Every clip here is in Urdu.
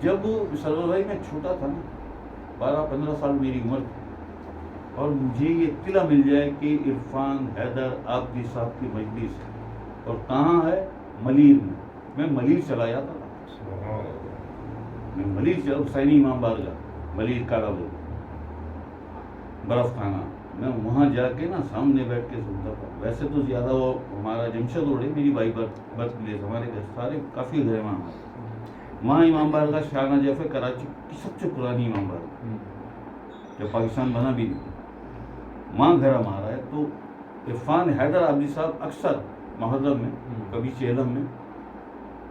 جب سرور بھائی میں چھوٹا تھا نا، 12-15 سال میری عمر تھی، اور مجھے یہ اطلاع مل جائے کہ عرفان حیدر آبدی صاحب کی مجلس اور کہاں ہے، ملیر میں ملیر چلا جاتا تھا. میں ملیر چلا، حسینی امام بارگاہ ملیر کالا بول برف خانہ، میں وہاں جا کے نا سامنے بیٹھ کے سنتا تھا. ویسے تو زیادہ وہ ہمارا جمشید روڈ ہے، میری بائی برتھ پلیس، ہمارے گھر سارے کافی گھر وہاں. وہاں امام بارگاہ شاہ نجف ہے، کراچی کی سب سے پرانی امام بارگاہ، جب پاکستان بنا بھی نہیں، وہاں گھر ہمارا ہے. تو عرفان حیدر آبدی صاحب اکثر محرم میں، کبھی چہلم میں،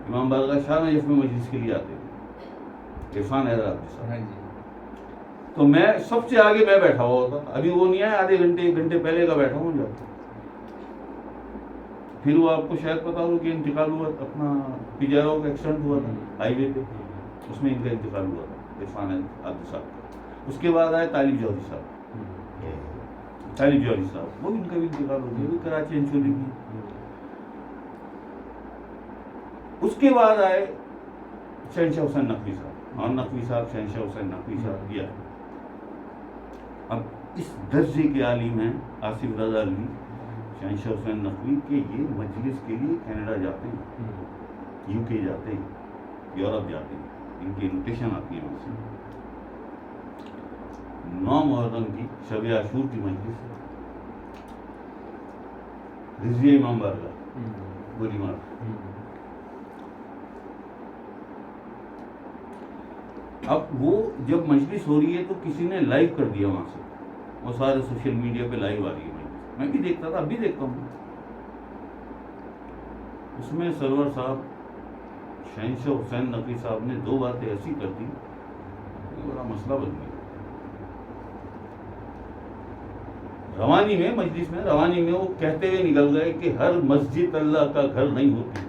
امام بارگاہ شاہ نجف میں مجلس کے لیے آتے تھے عرفان حیدر آبدی صاحب. تو میں سب سے آگے میں بیٹھا ہوا ہوتا تھا. ابھی وہ نہیں آیا، آدھے گھنٹے 1 گھنٹے پہلے کا بیٹھا ہوں جب. پھر وہ آپ کو شاید پتا ہو کہ انتقال ہوا اپنا پجاروں کا ایکسیڈنٹ ہوا تھا ہائی وے پہ، اس میں ان کا انتقال ہوا تھا عرفان آبدی صاحب کا. اس کے بعد آئے طالب جوہری صاحب، طالب جوہری صاحب، وہ ان کا بھی انتقال ہو گیا، کراچی انشوری کی. اس کے بعد آئے شہنشاہ حسین نقوی صاحب، اور نقوی صاحب شہنشاہ حسین نقوی صاحب یہ. اب اس درجے کے عالم ہیں آصف رضا علوی، شہنشاہ حسین نقوی، کہ یہ مجلس کے لیے کینیڈا جاتے ہیں، یو کے جاتے ہیں، یورپ جاتے ہیں، ان کی انویٹیشن آتی ہے وہاں سے. 9 محرم کی شب عاشور کی مجلس ہے، رضویہ امام بارگاہ گولی مار. اب وہ جب مجلس ہو رہی ہے تو کسی نے لائیو کر دیا وہاں سے، وہ سارے سوشل میڈیا پہ لائیو آ رہی ہے مجلس. میں بھی دیکھتا تھا، اب بھی دیکھتا ہوں. اس میں سرور صاحب شہنشاہ حسین نقوی صاحب نے 2 باتیں ایسی کر دی، بڑا مسئلہ بن گیا. روانی میں، مجلس میں، روانی میں وہ کہتے ہوئے نکل گئے کہ ہر مسجد اللہ کا گھر نہیں ہوتی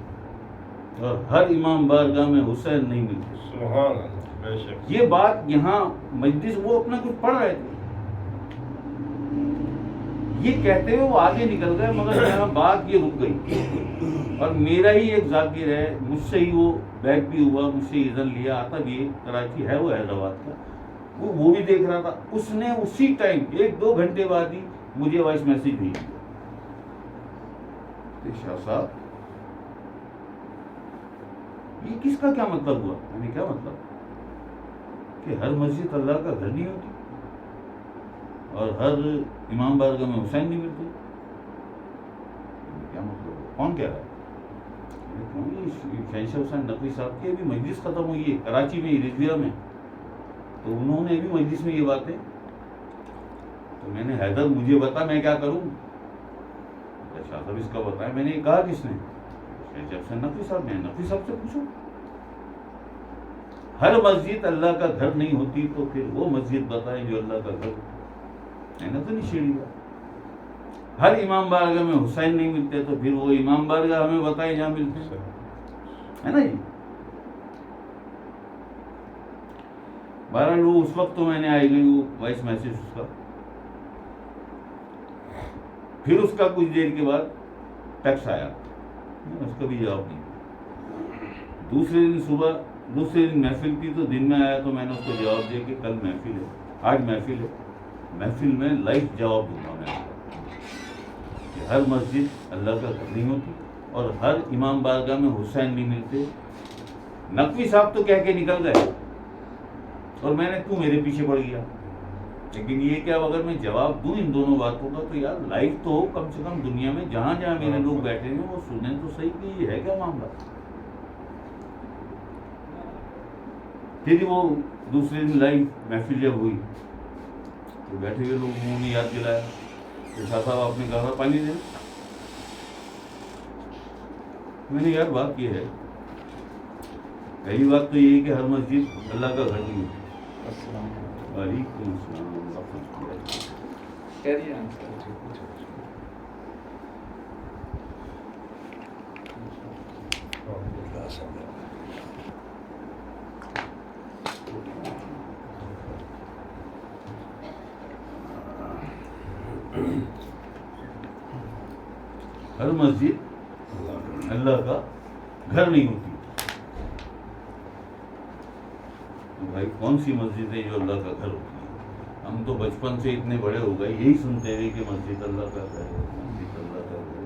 اور ہر امام بارگاہ میں حسین نہیں ملتے. سبحان اللہ. بے شک یہ بات یہاں مجلس، وہ اپنا کچھ پڑھ رہے تھے، یہ کہتے ہوئے وہ آگے نکل گئے، مگر یہاں بات یہ رک گئی. اور میرا ہی ایک ذاکر ہے، مجھ سے ہی وہ بیک بھی ہوا، مجھ سے اذن لیا، آتا بھی کراچی ہے، وہ حیدرآباد کا، وہ بھی دیکھ رہا تھا. اس نے اسی ٹائم 1-2 گھنٹے بعد ہی مجھے وائس میسیج بھیج دیا کہ شاہ صاحب یہ کس کا کیا مطلب ہوا؟ میں نے کیا مطلب؟ کہ ہر مسجد اللہ کا گھر نہیں ہوتی اور ہر امام بارگاہ میں حسین نہیں ملتے. کیا مطلب؟ کون کہہ رہا ہے؟ شہنشاہ حسین نقوی صاحب کی ابھی مجلس ختم ہوئی ہے کراچی میں، رضویہ میں، تو انہوں نے ابھی مجلس میں یہ باتیں. تو میں نے حیدر مجھے بتا میں کیا کروں؟ شاہ صاحب اس کا بتائیں. میں نے یہ کہا کس نے؟ شہنشاہ حسین نقوی صاحب نے. نقوی صاحب سے پوچھو. ہر مسجد اللہ کا گھر نہیں ہوتی تو پھر وہ مسجد بتائیں جو اللہ کا گھر ہو. میں نے تو نہیں چھیڑی گا. ہر امام بارگاہ میں حسین نہیں ملتے تو پھر وہ امام بارگاہ ہمیں بتائیں جہاں ملتے ہیں، ہے نا جی. بہرحال وہ اس وقت تو میں نے آئی گئی وہ وائس میسیج اس کا. پھر اس کا کچھ دیر کے بعد ٹیکس آیا، اس کا بھی جواب نہیں. دوسرے دن صبح، دوسرے دن محفل تھی تو دن میں آیا تو میں نے اس کو جواب دیا کہ کل محفل ہے، آج محفل ہے، محفل میں لائف جواب دوں گا میں کہ ہر مسجد اللہ کا گھر نہیں ہوتی اور ہر امام بارگاہ میں حسین نہیں ملتے. نقوی صاحب تو کہہ کے نکل گئے اور میں نے تو میرے پیچھے پڑ گیا. لیکن یہ کہ اب اگر میں جواب دوں ان دونوں باتوں کا تو یار لائف تو ہو کم سے کم، دنیا میں جہاں جہاں میرے لوگ بیٹھے ہیں وہ سنیں تو صحیح کہ یہ ہے کیا معاملہ. پھر وہ دوسرے دن لائف محفل جب ہوئی تو بیٹھے ہوئے لوگوں نے یاد دلایا کہ شاہ صاحب آپ نے کہا تھا پانی دینا. میں نے یار بات یہ ہے، پہلی بات تو یہ ہے کہ ہر مسجد اللہ کا گھر نہیں ہوتی. وعلیکم السلام ورحمۃ اللہ. ہر مسجد اللہ کا گھر نہیں ہوتی. بھائی کون سی مسجد ہے جو اللہ کا گھر ہوتی ہے؟ ہم تو بچپن سے اتنے بڑے ہو گئے یہی سنتے رہے کہ مسجد اللہ کا گھر ہے، مسجد اللہ کا گھر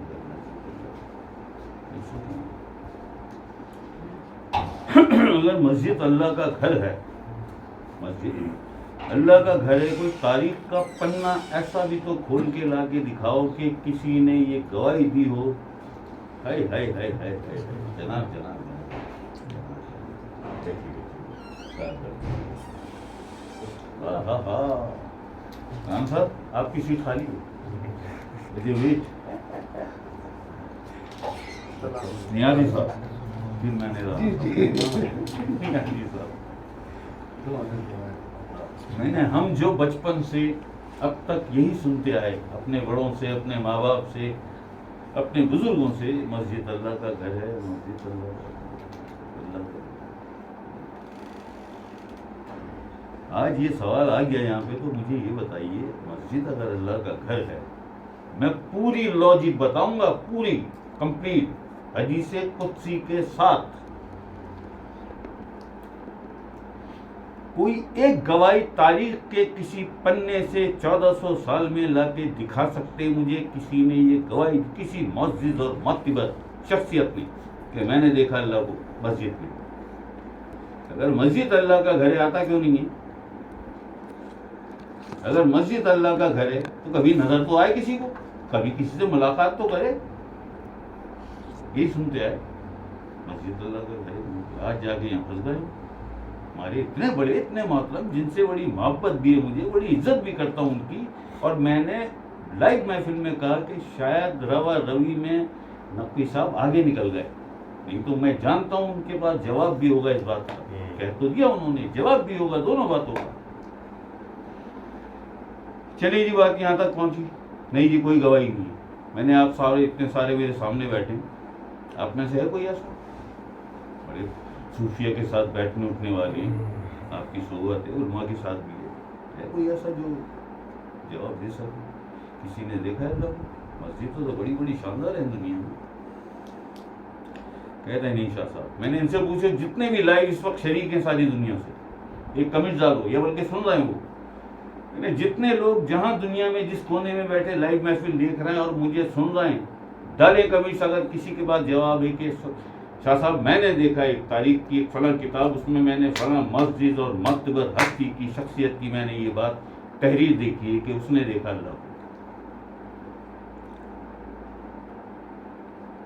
ہے، اگر مسجد اللہ کا گھر ہے، مسجد اللہ کا گھر ہے، کوئی تاریخ کا پنہ ایسا بھی تو کھول کے لا کے دکھاؤ کہ کسی نے یہ گواہی دی ہو، ہائے ہائے ہائے ہائے ہائے، جناب جناب رام صاحب آپ کی سیٹ خالی ہے، نیازی صاحب پھر میں نے نیازی صاحب میں نے، ہم جو بچپن سے اب تک یہی سنتے آئے اپنے بڑوں سے، اپنے ماں باپ سے، اپنے بزرگوں سے، مسجد اللہ کا گھر ہے، مسجد اللہ کا گھر۔ آج یہ سوال آ گیا یہاں پہ، تو مجھے یہ بتائیے مسجد اگر اللہ کا گھر ہے، میں پوری لاجک بتاؤں گا، پوری کمپلیٹ حدیث قدسی کے ساتھ، کوئی ایک گواہی تاریخ کے کسی پنے سے 1400 سال میں لا کے دکھا سکتے مجھے کسی نے یہ گواہی، کسی معزز اور معتبر شخصیت نے، کہ میں نے دیکھا اللہ کو مسجد میں؟ اگر مسجد اللہ کا گھر ہے آتا کیوں نہیں ہے؟ اگر مسجد اللہ کا گھر ہے تو کبھی نظر تو آئے کسی کو، کبھی کسی سے ملاقات تو کرے، یہی سنتے آئے مسجد اللہ کا گھر ہے۔ آج جا کے یہاں پھنس گئے ہمارے اتنے بڑے، اتنے محترم، جن سے بڑی محبت بھی ہے مجھے، بڑی عزت بھی کرتا ہوں ان کی، اور میں نے لائیو محفل میں کہا کہ شاید روا روی میں نقوی صاحب آگے نکل گئے، نہیں تو میں جانتا ہوں ان کے پاس جواب بھی ہوگا اس بات کا، کہہ تو دیا انہوں نے، جواب بھی ہوگا، دونوں باتوں کا۔ چلیے جی بات یہاں تک پہنچی، نہیں جی کوئی گواہی نہیں ہے۔ میں نے آپ سارے، اتنے سارے میرے سامنے بیٹھے ہیں، آپ میں سے ہے کوئی ایسا؟ بڑے صوفیہ کے ساتھ بیٹھنے اٹھنے والے ہیں، آپ کی صحبت ہے، علماء کے ساتھ بھی ہے کوئی ایسا جو جواب دے سکے؟ کسی نے دیکھا ہے اللہ کو؟ مسجد تو بڑی بڑی شاندار ہے دنیا میں، کہتے ہیں نہیں شاہ صاحب۔ میں نے ان سے پوچھے جتنے بھی لائیو اس وقت شریک ہیں ساری دنیا سے، ایک کمنٹ ڈالو، یا بلکہ سن رہے ہیں وہ، جتنے لوگ جہاں دنیا میں جس کونے میں بیٹھے لائیو محفل دیکھ رہے ہیں اور مجھے سن رہے ہیں، ڈالے کمنٹس اگر کسی کے پاس جواب ہے کہ شاہ صاحب میں نے دیکھا ایک تاریخ کی ایک فلاں کتاب، اس میں میں نے فلاں مسجد اور معتبر ہستی کی، شخصیت کی میں نے یہ بات تحریر دیکھی ہے کہ اس نے دیکھا اللہ کو۔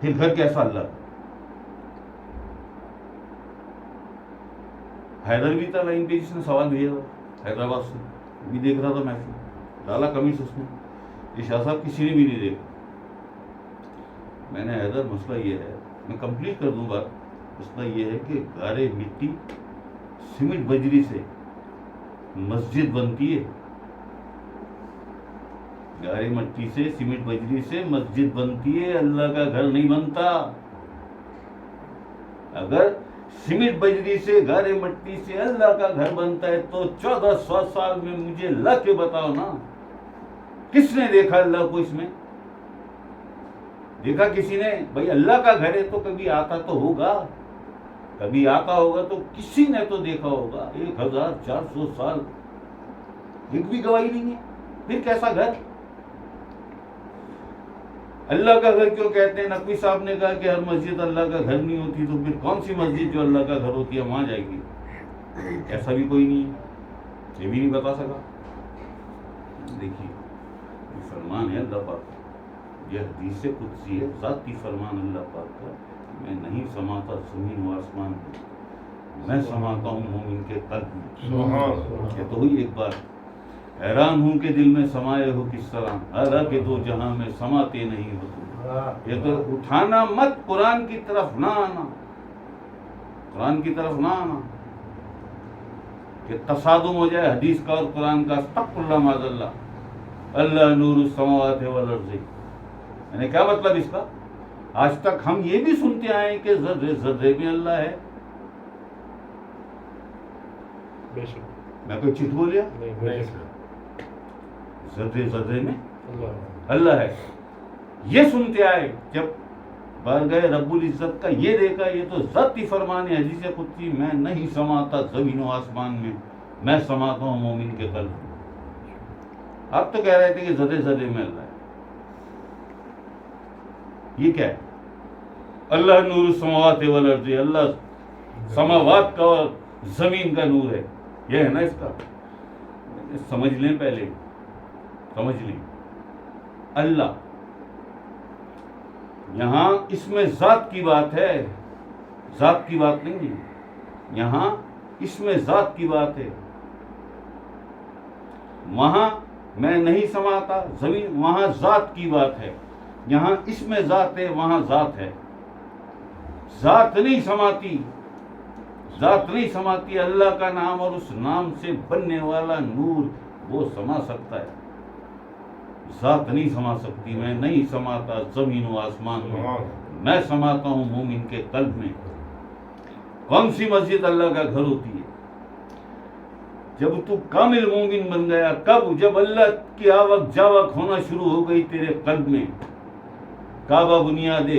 پھر گھر کیسا اللہ کا؟ حیدر بھی تھا لائن پہ جس نے سوال بھیجا تھا حیدرآباد سے، بھی دیکھ رہا تھا محفل، ڈالا کمنٹس اس میں، یہ شاہ صاحب کسی نے بھی نہیں دیکھا۔ میں نے حیدر مسئلہ یہ ہے، میں کمپلیٹ کر دوں بات، مسئلہ یہ ہے کہ گارے مٹی سیمنٹ بجری سے مسجد بنتی ہے، گارے مٹی سے سیمنٹ بجری سے مسجد بنتی ہے، اللہ کا گھر نہیں بنتا۔ اگر سیمنٹ بجری سے گارے مٹی سے اللہ کا گھر بنتا ہے تو 1400 سال میں مجھے لا کے بتاؤ نا، کس نے دیکھا اللہ کو اس میں؟ دیکھا کسی نے؟ بھائی اللہ کا گھر ہے تو کبھی آتا تو ہوگا، کبھی آتا ہوگا تو کسی نے تو دیکھا ہوگا۔ 1400 سال ایک بھی گواہی نہیں ہے، پھر کیسا گھر؟ اللہ کا گھر کیوں کہتے ہیں؟ نقوی صاحب نے کہا کہ ہر مسجد اللہ کا گھر نہیں ہوتی، تو پھر کون سی مسجد جو اللہ کا گھر ہوتی ہے وہاں جائے گی؟ ایسا بھی کوئی نہیں ہے، یہ بھی نہیں بتا سکا۔ دیکھیے یہ فرمان ہے اللہ پاک کا، یہ حدیث قدسی ہے، ذاتی فرمان اللہ پاک کا، میں نہیں سماتا زمین و آسمان میں، میں سماتا ہوں مومن کے قلب میں۔ یہ تو ہوئی ایک بات، حیران ہوں کہ دل میں سمائے ہو کس طرح، حالانکہ دو جہاں میں سماتے نہیں ہو تم۔ یہ تو اٹھانا مت، قرآن کی طرف نہ آنا، قرآن کی طرف نہ آنا، کہ تصادم ہو جائے حدیث کا اور قرآن کا، استغفر اللہ معاذ اللہ، اللہ نور السماوات والارض۔ یعنی کیا مطلب اس کا؟ آج تک ہم یہ بھی سنتے آئے کہ ذرے ذرے میں اللہ ہے، میں کوئی چٹ بولیا؟ ذرے ذرے میں اللہ ہے، یہ سنتے آئے۔ جب بارگاہ رب العزت کا یہ دیکھا، یہ تو ذاتی فرمان ہے حدیث قدسی، میں نہیں سماتا زمین و آسمان میں سماتا ہوں مومن کے قلب میں۔ آپ تو کہہ رہے تھے کہ زدے زدے میں اللہ ہے، یہ کیا ہے؟ اللہ نور السماوات والارض، اللہ سماوات کا اور زمین کا نور ہے، یہ ہے نا اس کا۔ سمجھ لیں، پہلے سمجھ لیں، اللہ یہاں اس میں ذات کی بات ہے، ذات کی بات نہیں ہے یہاں، اس میں ذات کی بات ہے۔ وہاں میں نہیں سماتا زمین، وہاں ذات کی بات ہے، یہاں اس میں ذات ہے، وہاں ذات ہے۔ ذات نہیں سماتی، ذات نہیں سماتی، اللہ کا نام اور اس نام سے بننے والا نور وہ سما سکتا ہے، ذات نہیں سما سکتی۔ میں نہیں سماتا زمین و آسمان میں سماتا ہوں مومن کے قلب میں۔ کون سی مسجد اللہ کا گھر ہوتی ہے؟ جب تو کامل مومن بن گیا، کب؟ جب اللہ کی آوک جاوک ہونا شروع ہو گئی تیرے قلب میں۔ کعبہ بنیاد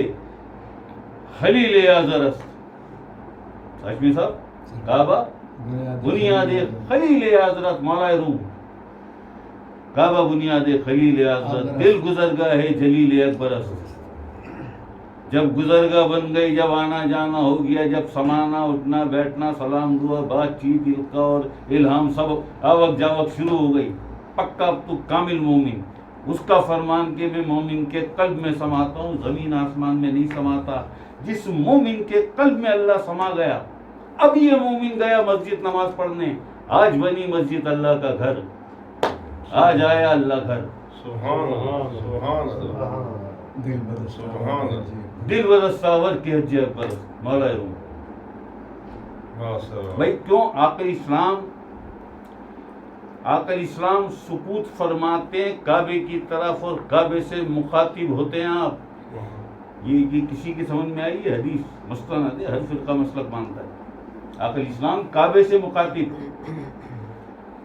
خلیل اعظم ہاشمی صاحب، کعبہ بنیاد خلیل اعظم مولا روم، کعبہ بنیاد خلیل اعظم، دل گزرگاہ ہے جلیل اکبر است۔ جب گزرگاہ بن گئی، جب آنا جانا ہو گیا، جب سمانا اٹھنا بیٹھنا، سلام دعا بات چیت القاء اور الہام سب آوک جاوک شروع ہو گئی، پکا اب تو کامل مومن۔ اس کا فرمان کہ میں مومن کے قلب میں سماتا ہوں، زمین آسمان میں نہیں سماتا۔ جس مومن کے قلب میں اللہ سما گیا، اب یہ مومن گیا مسجد نماز پڑھنے، آج بنی مسجد اللہ کا گھر، آج آیا اللہ گھر۔ سبحان اللہ، سبحان اللہ، سبحان اللہ، دل بدستاور کی حج اکبر مولا روم۔ بھائی کیوں آقا اسلام سکوت فرماتے ہیں کعبے کی طرف اور کعبے سے مخاطب ہوتے ہیں آپ؟ یہ کسی کی سمجھ میں آئی ہے؟ حدیث مستند ہے، ہر فرقہ مسلک مانتا ہے۔ آقا اسلام کعبے سے مخاطب،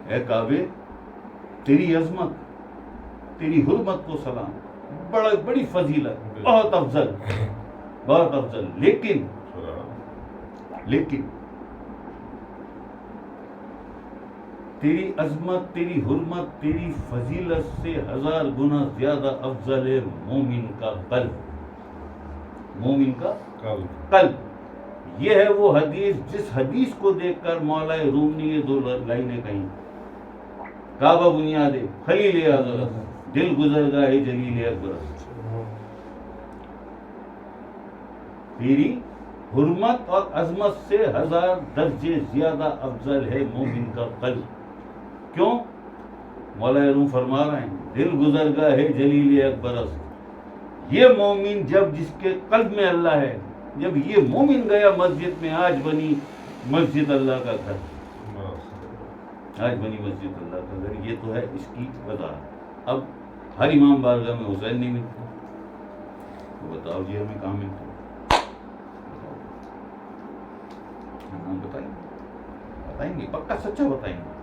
اے کعبے تیری عظمت تیری حرمت کو سلام، بڑی فضیلت، بہت افضل، بہت افضل، لیکن تیری عظمت تیری حرمت تیری فضیلت سے 1000 گنا زیادہ افضل ہے مومن کا قلب، مومن کا قلب۔ یہ ہے وہ حدیث جس حدیث کو دیکھ کر مولا روم نے یہ 2 لائنیں کہیں، کعبہ بنیاد خلیل اعظم، دل گزرگاہ جلیل اکبر، تیری حرمت اور عظمت سے 1000 درجے زیادہ افضل ہے مومن کا قلب۔ کیوں؟ مولا روم فرما رہے ہیں دل گزرگاہ ہے جلیل اکبر است۔ یہ مومن جس کے قلب میں اللہ ہے، جب یہ مومن گیا مسجد میں، آج بنی مسجد اللہ کا گھر، آج بنی مسجد اللہ کا گھر۔ یہ تو ہے اس کی وضاحت۔ اب ہر امام بارگاہ میں حسین نہیں ملتا، تو بتاؤ جی ہمیں کہاں ملتا؟ بتائیں گے، پکا سچا بتائیں گے۔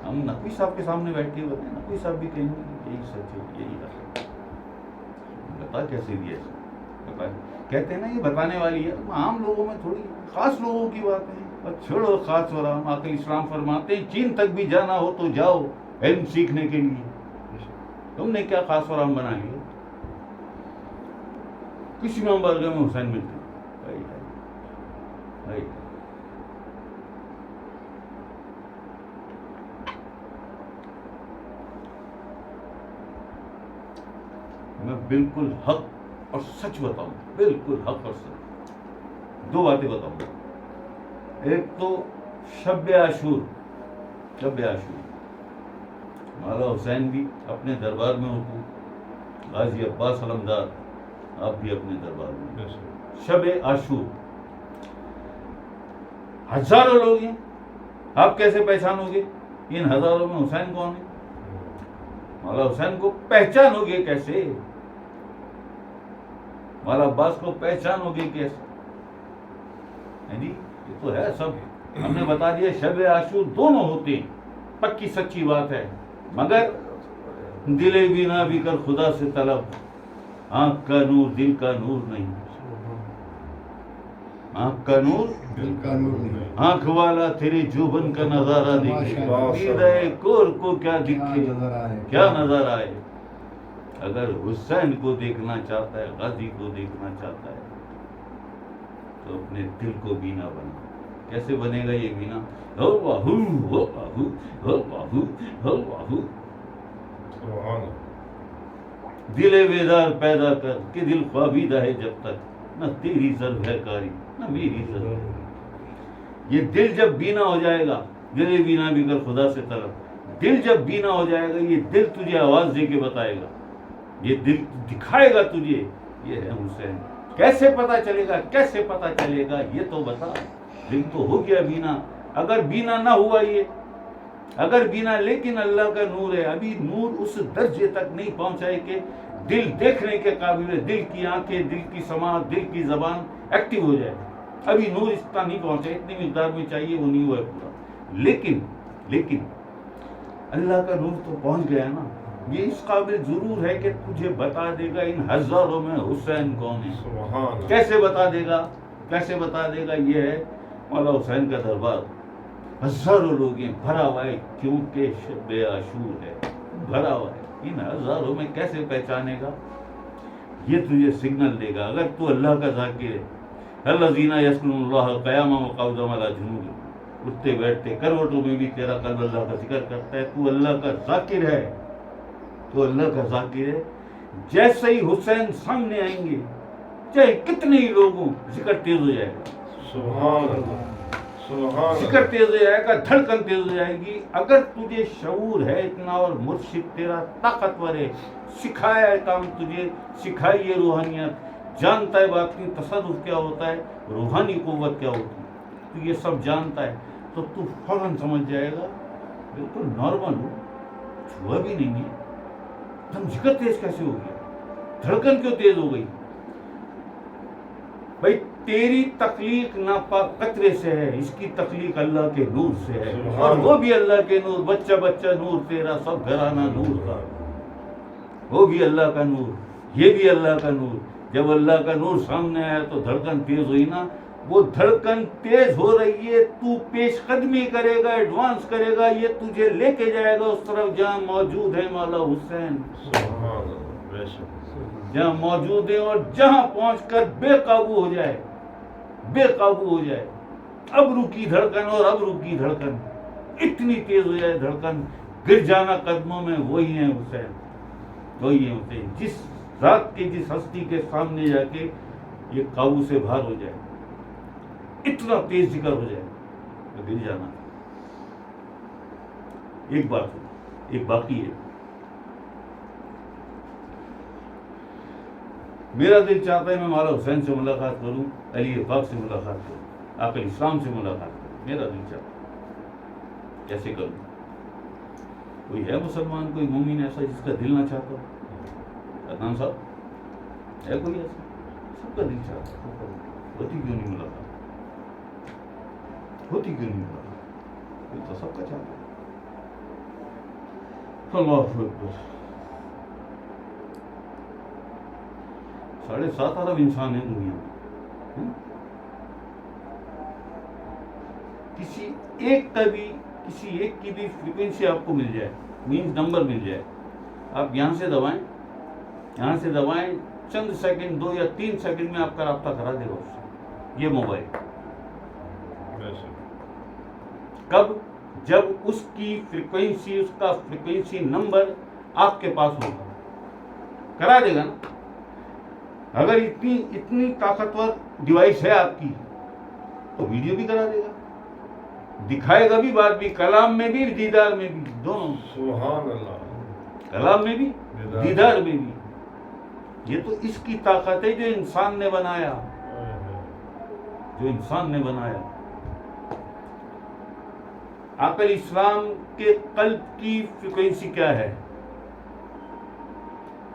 ہم نقوی صاحب کے سامنے بیٹھ کے بتائیں، نقوی صاحب بھی کہیں گے یہی سچ ہے، یہی حق ہے۔ بتا کیسے دیا بتائیں، کہتے ہیں نا یہ بتانے والی ہے، عام لوگوں میں تھوڑی، خاص لوگوں کی بات ہے، اور چھوڑو خاص و عام۔ آقا اسلام فرماتے ہیں چین تک بھی جانا ہو تو جاؤ علم سیکھنے کے لیے، تم نے کیا خاص و عام بنا لیا؟ کسی امام بارگاہ میں حسین ملتے میں بالکل حق اور سچ بتاؤں، بالکل حق اور سچ 2 باتیں بتاؤں گا۔ ایک تو شب عاشور، مولا حسین بھی اپنے دربار میں ہوتے، غازی عباس علمدار آپ بھی اپنے دربار میں۔ شب عاشور ہزاروں لوگ ہیں، آپ کیسے پہچانو گے ان ہزاروں میں حسین کون ہے؟ مولا حسین کو پہچانو گے کیسے؟ مولا عباس کو پہچانو گے کیسے؟ جی یہ تو ہے سب ہم نے بتا دیا۔ شب عاشور دونوں ہوتے ہیں، پکی سچی بات ہے، مگر دل بینا بھی کر خدا سے طلب، آنکھ کا نور دل کا نور نہیں۔ آنکھ کا نور دل کا نور نہیں. آنکھ والا تیرے جوبن کا نظارہ دیکھے ماشاءاللہ. دیدہ کور کو کیا کیا دکھے نظر آئے. کیا نظر آئے. اگر حسین کو دیکھنا چاہتا ہے غازی کو دیکھنا چاہتا ہے تو اپنے دل کو بینا بنا. کیسے بنے گا یہ بینا؟ ہو باہو ہو باہو ہو باہو ہو باہو. سبحان اللہ. دل بیدار پیدا کر کہ دل خوابیدہ ہے جب تک نہ تیری ضرب ہے کاری نہ میری ضرب. یہ دل جب بینا ہو جائے گا، دل بینا بھی کر خدا سے طلب. دل جب بینا ہو جائے گا یہ دل تجھے آواز دے کے بتائے گا، یہ دل دکھائے گا تجھے یہ ہے حسین. کیسے پتا چلے گا؟ کیسے پتا چلے گا یہ تو بتا. دل تو ہو گیا بینا. اگر بینا نہ ہوا یہ، اگر بینا لیکن اللہ کا نور ہے، ابھی نور اس درجے تک نہیں پہنچا ہے کہ دل دیکھنے کے قابل ہے، دل کی آنکھیں، دل کی سماعت، دل کی زبان ایکٹیو ہو جائے. ابھی نور اس طرح نہیں پہنچا، اتنی مقدار میں چاہیے، وہ نہیں ہوا ہے پورا. لیکن اللہ کا نور تو پہنچ گیا نا. یہ اس قابل ضرور ہے کہ تجھے بتا دے گا ان ہزاروں میں حسین کون ہے. سبحان اللہ. کیسے بتا دے گا؟ کیسے بتا دے گا؟ یہ ہے مولا حسین کا دربار. ہزاروں لوگ ہیں، بھرا ہوا ہے، کیونکہ شب عاشور ہے، بھرا ہوا ہے. ان ہزاروں میں کیسے پہچانے گا؟ یہ تجھے سگنل دے گا. اگر تو اللہ کا ذاکر ہے، الذین یذکرون اللہ قیاما وقعودا وعلی جنوبہم، اٹھتے بیٹھتے کروٹوں میں بھی تیرا قلب اللہ کا ذکر کرتا ہے، تو اللہ کا ذاکر ہے، تو اللہ کا ذاکر ہے. جیسے ہی حسین سامنے آئیں گے، چاہے کتنے ہی لوگوں، ذکر تیز ہو جائے گا. سبحان اللہ. سبحان ذکر اللہ. تیز ہو جائے گا، دھڑکن تیز ہو جائے گی. اگر تجھے شعور ہے اتنا اور مرشد تیرا طاقتور ہے، سکھایا ہے کام، تجھے سکھائی ہے روحانیت، جانتا ہے باطنی تصرف کیا ہوتا ہے، روحانی قوت کیا ہوتی ہے، تو یہ سب جانتا ہے، تو تو فوراً سمجھ جائے گا بالکل نارمل ہو، چھوا بھی نہیں ہے. تم ذکر تیز کیسے ہو گیا؟ دھڑکن کیوں تیز ہو گئی؟ بھائی تیری تخلیق ناپاک قطرے سے ہے، اس کی تخلیق اللہ کے نور سے ہے، اور وہ بھی اللہ کے نور. بچہ بچہ نور تیرا، سب گھرانہ نور کا، وہ بھی اللہ کا نور، یہ بھی اللہ کا نور. جب اللہ کا نور سامنے آیا تو دھڑکن تیز ہوئی نا. وہ دھڑکن تیز ہو رہی ہے، تو پیش قدمی کرے گا، ایڈوانس کرے گا، یہ تجھے لے کے جائے گا اس طرف جہاں موجود ہے مولا حسین، سبحان اللہ. بے شک. جہاں موجود ہے، اور جہاں پہنچ کر بے قابو ہو جائے، بے قابو ہو جائے. اب رکی دھڑکن، اور اب رکی دھڑکن، اتنی تیز ہو جائے دھڑکن، گر جانا قدموں میں. وہی ہیں حسین، وہی ہیں حسین. جس ذات کے، جس ہستی کے سامنے جا کے یہ قابو سے باہر ہو جائے، اتنا تیز ذکر ہو جائے تو گر جانا. ایک بات ہے، ایک باقی ہے. میرا دل چاہتا ہے میں مولا حسین سے ملاقات کروں، علی پاک سے ملاقات کروں، آقا اسلام سے ملاقات کروں. میرا دل چاہتا ہے. کیسے کروں؟ کوئی ہے مسلمان، کوئی مومن ایسا جس کا دل نہ چاہتا ہو؟ عدنان صاحب ہے کوئی ایسا؟ سب کا دل چاہتا ہے. ہوتی کیوں نہیں ملاقات؟ ہوتی کیوں نہیں ملاقات؟ یہ تو سب کا چاہتا ہے. اللہ اکبر. 7.5 ارب انسان ہیں دنیا میں. کسی ایک کی بھی فریکوینسی آپ کو مل جائے، مینز نمبر مل جائے، آپ یہاں سے دبائیں، چند سیکنڈ، 2 یا 3 سیکنڈ میں آپ کا رابطہ کرا دے گا اس سے. یہ موبائل بے شک. کب؟ جب اس کی فریکوینسی، اس کا فریکوینسی نمبر آپ کے پاس ہوگا، کرا دے گا نا. اگر اتنی طاقتور ڈیوائس ہے آپ کی تو ویڈیو بھی کرا دے گا، دکھائے گا بھی، بات بھی، کلام میں بھی، دیدار میں بھی، دونوں. سبحان اللہ. کلام میں بھی، دیدار میں بھی. یہ تو اس کی طاقت ہے جو انسان نے بنایا، جو انسان نے بنایا. عقل اسلام کے قلب کی فریکوینسی کیا ہے؟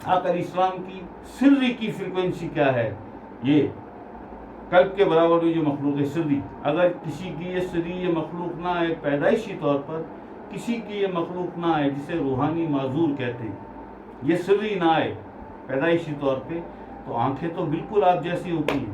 عقل اسلام کی سری کی فریکوینسی کیا ہے؟ یہ قلب کے برابر ہوئی جو مخلوق ہے سری. اگر کسی کی یہ سری، یہ مخلوق نہ آئے پیدائشی طور پر، کسی کی یہ مخلوق نہ آئے جسے روحانی معذور کہتے ہیں، یہ سری نہ آئے پیدائشی طور پہ، تو آنکھیں تو بالکل آپ جیسی ہوتی ہیں،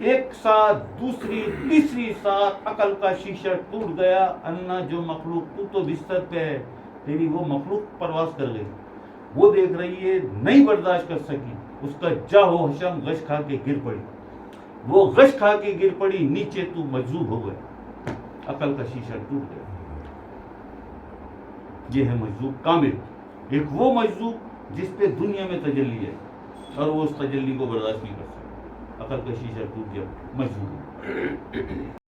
ایک ساتھ دوسری تیسری ساتھ عقل کا شیشہ ٹوٹ گیا. انا جو مخلوق تو بستر پہ ہے, تیری وہ مخلوق پرواز کر گئی, وہ دیکھ رہی ہے نہیں برداشت کر سکی, اس کا جاہو حشم غش کھا کے گر پڑی, وہ غش کھا کے گر پڑی, نیچے تو مجذوب ہو گیا, عقل کا شیشہ ٹوٹ گیا. یہ ہے مجذوب کامل. ایک وہ مجذوب جس پہ دنیا میں تجلی ہے اور وہ اس تجلی کو برداشت نہیں کر سکتا, عقل کا شیشہ ٹوٹ گیا, مجذوب.